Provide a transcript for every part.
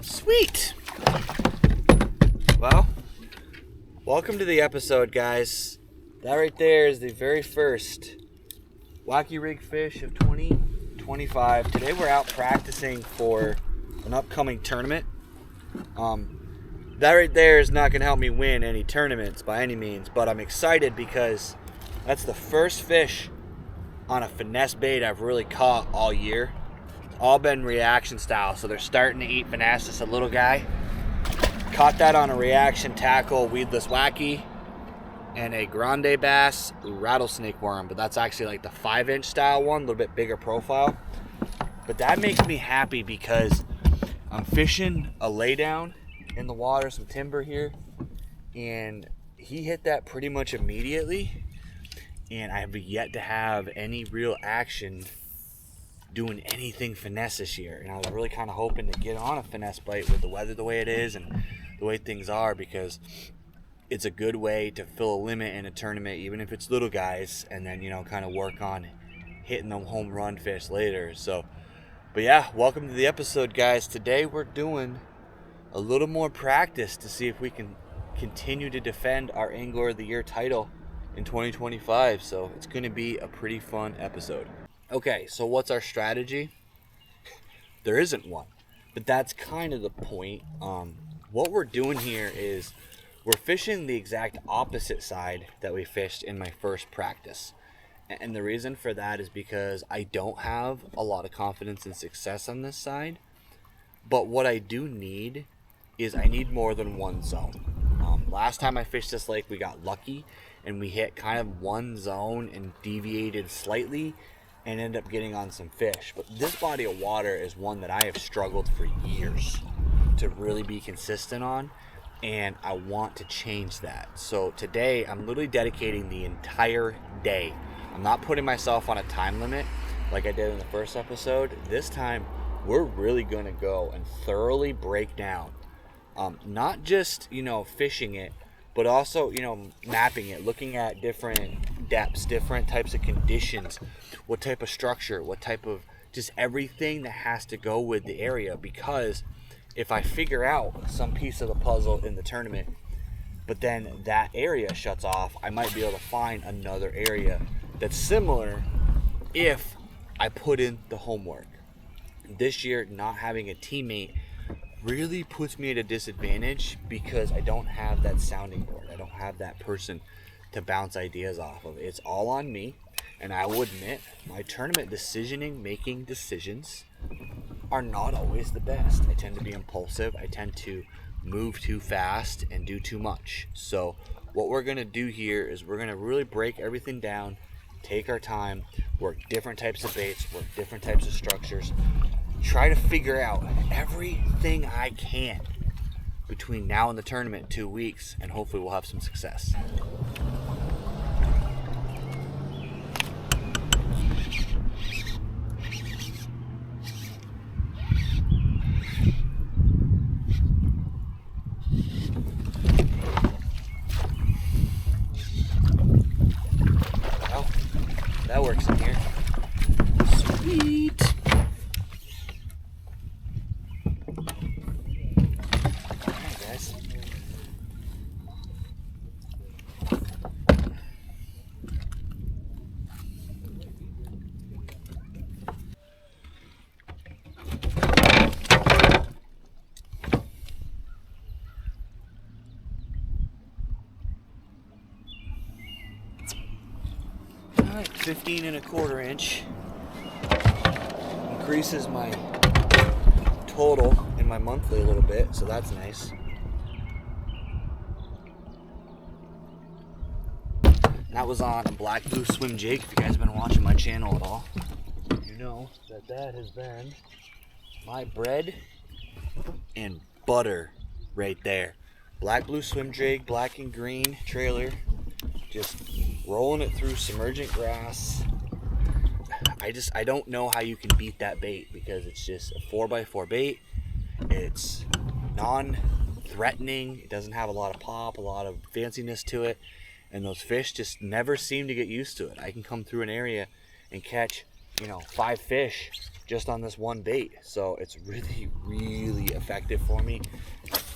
Sweet. Well, welcome to the episode, guys. That right there is the very first Wacky Rig Fish of 2025. Today we're out practicing for an upcoming tournament. That right there is not going to help me win any tournaments by any means, but I'm excited because that's the first fish on a finesse bait I've really caught all year. All been reaction style, so they're starting to eat finesse. This a little guy. Caught that on a reaction tackle, weedless wacky, and a grande bass rattlesnake worm, but that's actually like the 5-inch style one, a little bit bigger profile. But that makes me happy because I'm fishing a laydown in the water, some timber here, and he hit that pretty much immediately, and I have yet to have any real action doing anything finesse this year. And I was really kind of hoping to get on a finesse bite with the weather the way it is and the way things are, because it's a good way to fill a limit in a tournament, even if it's little guys, and then, kind of work on hitting them home run fish later. So, but yeah, welcome to the episode, guys. Today we're doing a little more practice to see if we can continue to defend our Angler of the Year title in 2025. So it's going to be a pretty fun episode. Okay, so what's our strategy? There isn't one, but that's kind of the point. What we're doing here is we're fishing the exact opposite side that we fished in my first practice. And the reason for that is because I don't have a lot of confidence and success on this side. But what I do need is I need more than one zone. Last time I fished this lake, we got lucky and we hit kind of one zone and deviated slightly and end up getting on some fish. But this body of water is one that I have struggled for years to really be consistent on, and I want to change that. So today I'm literally dedicating the entire day. I'm not putting myself on a time limit like I did in the first episode. This time we're really going to go and thoroughly break down, not just fishing it, but also mapping it, looking at different depths, different types of conditions, what type of structure, what type of just everything that has to go with the area. Because if I figure out some piece of the puzzle in the tournament, but then that area shuts off, I might be able to find another area that's similar if I put in the homework. This year, not having a teammate really puts me at a disadvantage because I don't have that sounding board. I don't have that person to bounce ideas off of. It's all on me, and I will admit my tournament making decisions are not always the best. I tend to be impulsive. I tend to move too fast and do too much. So what we're going to do here is we're going to really break everything down, take our time, work different types of baits, work different types of structures, try to figure out everything I can between now and the tournament, 2 weeks, and hopefully we'll have some success. Well, that works in here. Sweet. All right, 15 1/4 inch increases my total in my monthly a little bit, so that's nice. And that was on a Black Blue Swim Jig. If you guys have been watching my channel at all, you know that has been my bread and butter right there. Black Blue Swim Jig, black and green trailer, just rolling it through submergent grass. I don't know how you can beat that bait, because it's just a 4x4 bait. It's non-threatening. It doesn't have a lot of pop, a lot of fanciness to it, and those fish just never seem to get used to it. I can come through an area and catch you know, 5 fish just on this one bait. So it's really, really effective for me.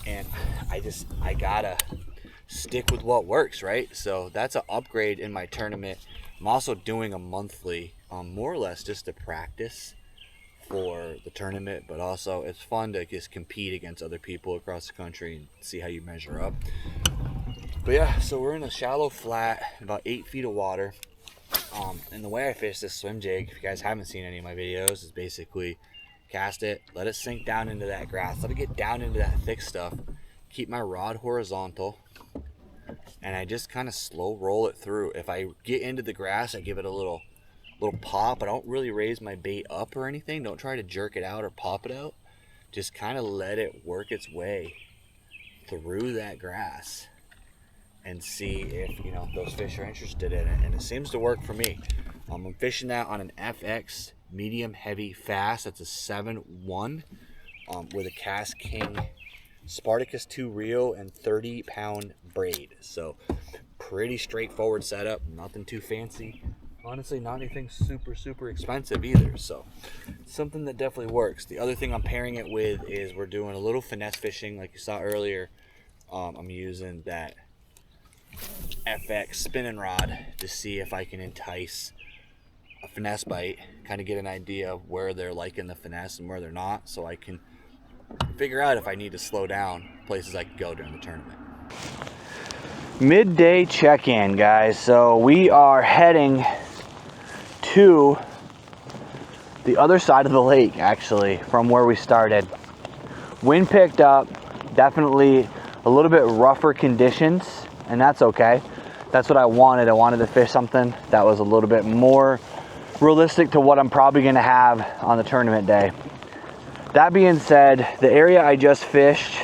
And I gotta stick with what works, right? So that's an upgrade in my tournament. I'm also doing a monthly, more or less just to practice for the tournament, but also it's fun to just compete against other people across the country and see how you measure up. But yeah, so we're in a shallow flat, about 8 feet of water. And the way I fish this swim jig, if you guys haven't seen any of my videos, is basically cast it, let it sink down into that grass, let it get down into that thick stuff, keep my rod horizontal, and I just kind of slow roll it through. If I get into the grass, I give it a little pop. I don't really raise my bait up or anything. Don't try to jerk it out or pop it out. Just kind of let it work its way through that grass and see if, you know, those fish are interested in it. And it seems to work for me. I'm fishing that on an FX medium heavy fast. That's a 7-1 with a Cast King Spartacus 2 reel and 30-pound braid. So pretty straightforward setup, nothing too fancy. Honestly, not anything super expensive either. So something that definitely works. The other thing I'm pairing it with is we're doing a little finesse fishing like you saw earlier. I'm using that FX spinning rod to see if I can entice a finesse bite, kind of get an idea of where they're liking the finesse and where they're not, so I can figure out if I need to slow down places I could go during the tournament. Midday check-in, guys. So we are heading to the other side of the lake, actually, from where we started. Wind picked up, definitely a little bit rougher conditions, and that's okay. That's what I wanted. I wanted to fish something that was a little bit more realistic to what I'm probably going to have on the tournament day. That being said, the area I just fished,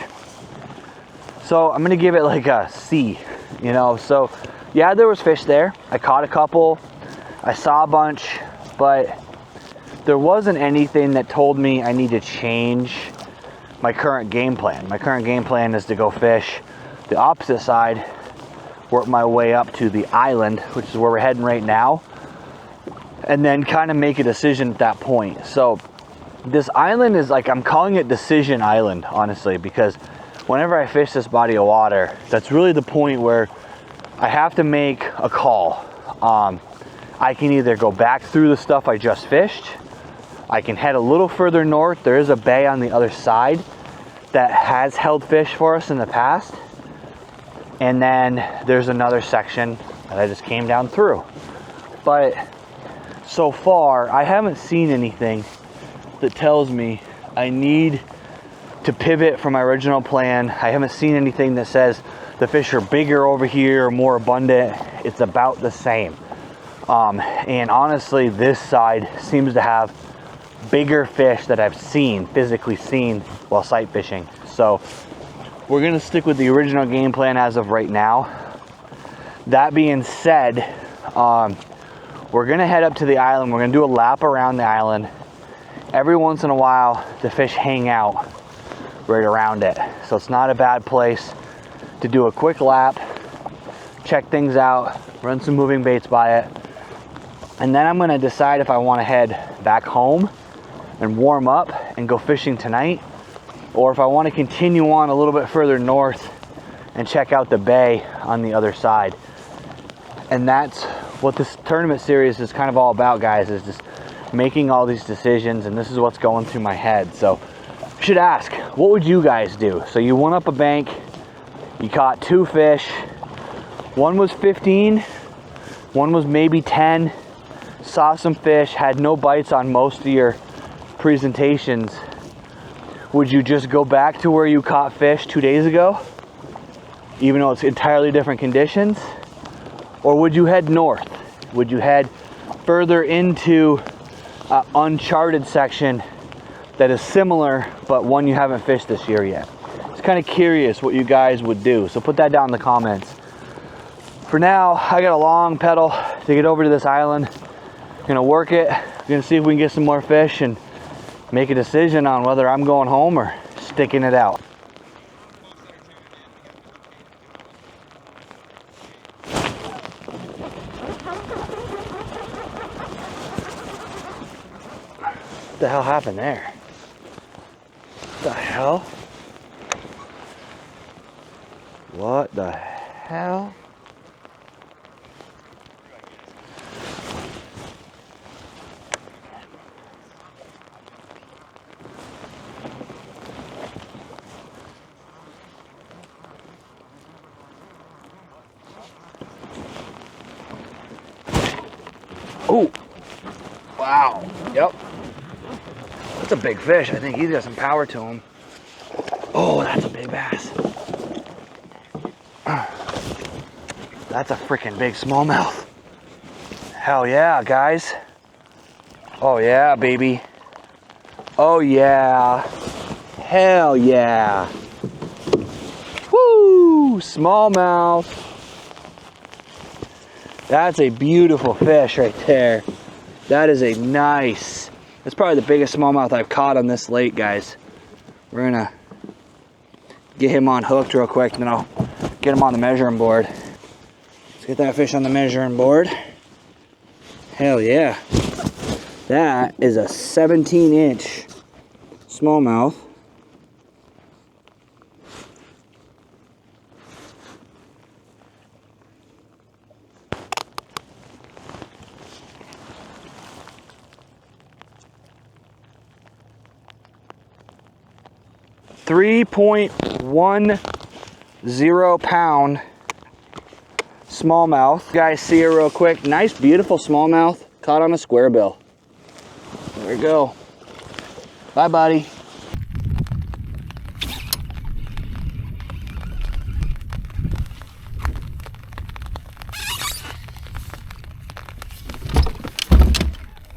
so I'm going to give it like a C, you know. So yeah, there was fish there. I caught a couple, I saw a bunch, but there wasn't anything that told me I need to change my current game plan. My current game plan is to go fish the opposite side, work my way up to the island, which is where we're heading right now, and then kind of make a decision at that point. So this island is like, I'm calling it Decision Island, honestly, because whenever I fish this body of water, that's really the point where I have to make a call. I can either go back through the stuff I just fished, I can head a little further north. There is a bay on the other side that has held fish for us in the past, and then there's another section that I just came down through. But so far, I haven't seen anything that tells me I need to pivot from my original plan. I haven't seen anything that says the fish are bigger over here or more abundant. It's about the same. And honestly, this side seems to have bigger fish that I've seen, physically seen, while sight fishing. So we're gonna stick with the original game plan as of right now. That being said, we're gonna head up to the island. We're gonna do a lap around the island. Every once in a while, the fish hang out right around it. So it's not a bad place to do a quick lap, check things out, run some moving baits by it. And then I'm gonna decide if I wanna head back home and warm up and go fishing tonight, or if I wanna continue on a little bit further north and check out the bay on the other side. And that's what this tournament series is kind of all about, guys, is just making all these decisions, and this is what's going through my head. So I should ask, what would you guys do? So you went up a bank, you caught 2 fish, one was 15, one was maybe 10, saw some fish, had no bites on most of your presentations. Would you just go back to where you caught fish 2 days ago, even though it's entirely different conditions? Or would you head north? Would you head further into an uncharted section that is similar, but one you haven't fished this year yet? It's kind of curious what you guys would do, so put that down in the comments. For now, I got a long pedal to get over to this island. Gonna work it, gonna see if we can get some more fish and make a decision on whether I'm going home or sticking it out. the hell happened there? What the hell? What the hell? Oh, wow, yep. That's a big fish. I think he's got some power to him. Oh, that's a big bass. That's a freaking big smallmouth. Hell yeah, guys. Oh yeah, baby. Oh yeah. Hell yeah. Woo, smallmouth. That's a beautiful fish right there. That is a nice, that's probably the biggest smallmouth I've caught on this lake, guys. We're gonna get him on hooked real quick, and then I'll get him on the measuring board. Let's get that fish on the measuring board. Hell yeah. That is a 17-inch smallmouth. .10 pound smallmouth. You guys see it real quick. Nice, beautiful smallmouth caught on a square bill. There we go. Bye, buddy.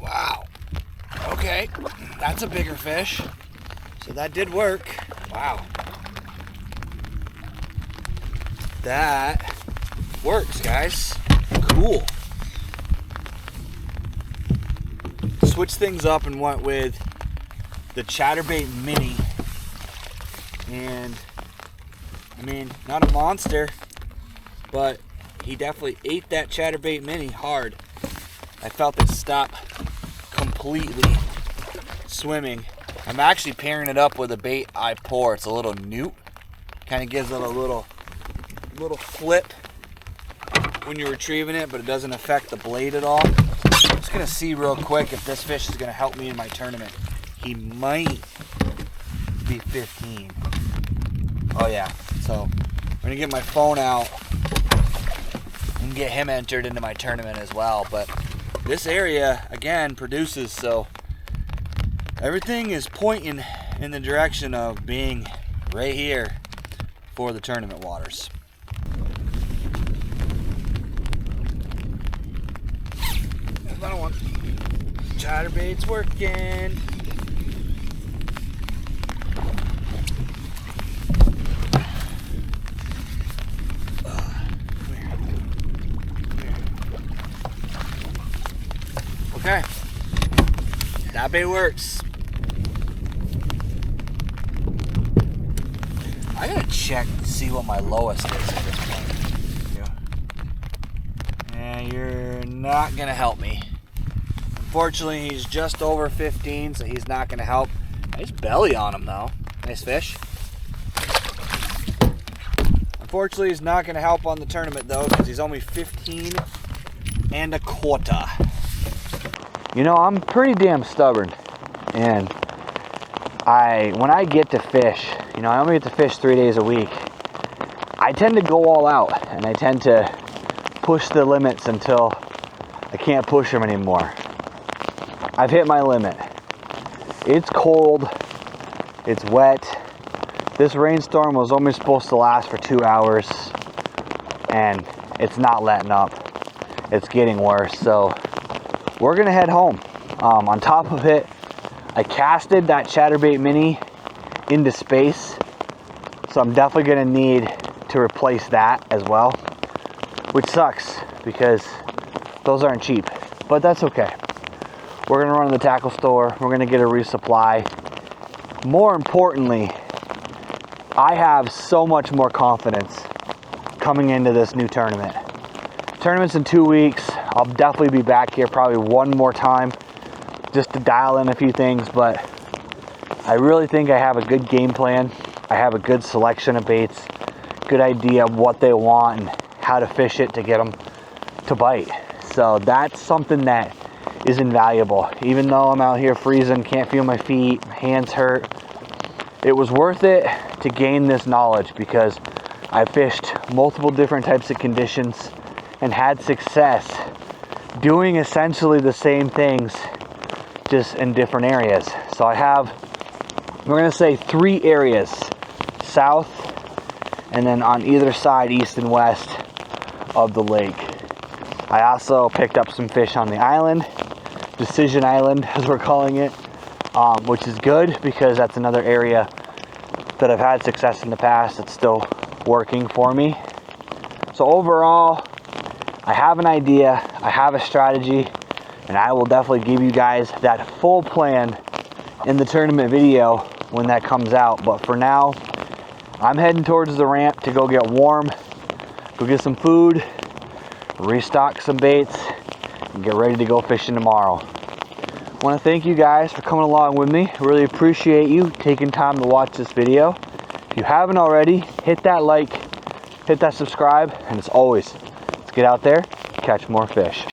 Wow. Okay, that's a bigger fish. So that did work. Wow. That works, guys. Cool. Switched things up and went with the Chatterbait Mini. And, I mean, not a monster, but he definitely ate that Chatterbait Mini hard. I felt it stop completely swimming. I'm actually pairing it up with a bait I pour. It's a little newt. Kind of gives it a little flip when you're retrieving it, but it doesn't affect the blade at all. I'm just gonna see real quick if this fish is gonna help me in my tournament. He might be 15. Oh yeah, so I'm gonna get my phone out and get him entered into my tournament as well. But this area, again, produces, so everything is pointing in the direction of being right here for the tournament waters. Another one. Chatterbait's working. Okay. That bait works. I gotta check to see what my lowest is at this point. And you're not gonna help me. Unfortunately, he's just over 15, so he's not gonna help. Nice belly on him though. Nice fish. Unfortunately, he's not gonna help on the tournament though, because he's only 15 and a quarter. You know, I'm pretty damn stubborn, and when I get to fish, you know, I only get to fish 3 days a week. I tend to go all out, and I tend to push the limits until I can't push them anymore. I've hit my limit. It's cold, it's wet. This rainstorm was only supposed to last for 2 hours, and it's not letting up. It's getting worse, so we're gonna head home. On top of it, I casted that Chatterbait Mini into space, so I'm definitely gonna need to replace that as well, which sucks because those aren't cheap, but that's okay. We're gonna run to the tackle store, we're gonna get a resupply. More importantly, I have so much more confidence coming into this new tournament. Tournament's in 2 weeks. I'll definitely be back here probably one more time just to dial in a few things, but I really think I have a good game plan. I have a good selection of baits, good idea of what they want and how to fish it to get them to bite. So that's something that is invaluable. Even though I'm out here freezing, can't feel my feet, hands hurt, it was worth it to gain this knowledge because I fished multiple different types of conditions and had success doing essentially the same things, just in different areas. So I have, we're gonna say 3 areas, south, and then on either side, east and west of the lake. I also picked up some fish on the island, Decision Island as we're calling it, which is good because that's another area that I've had success in the past. It's still working for me. So overall, I have an idea, I have a strategy, and I will definitely give you guys that full plan in the tournament video when that comes out. But for now, I'm heading towards the ramp to go get warm, go get some food, restock some baits, and get ready to go fishing tomorrow. I want to thank you guys for coming along with me. I really appreciate you taking time to watch this video. If you haven't already, hit that like, hit that subscribe, and as always, let's get out there, catch more fish.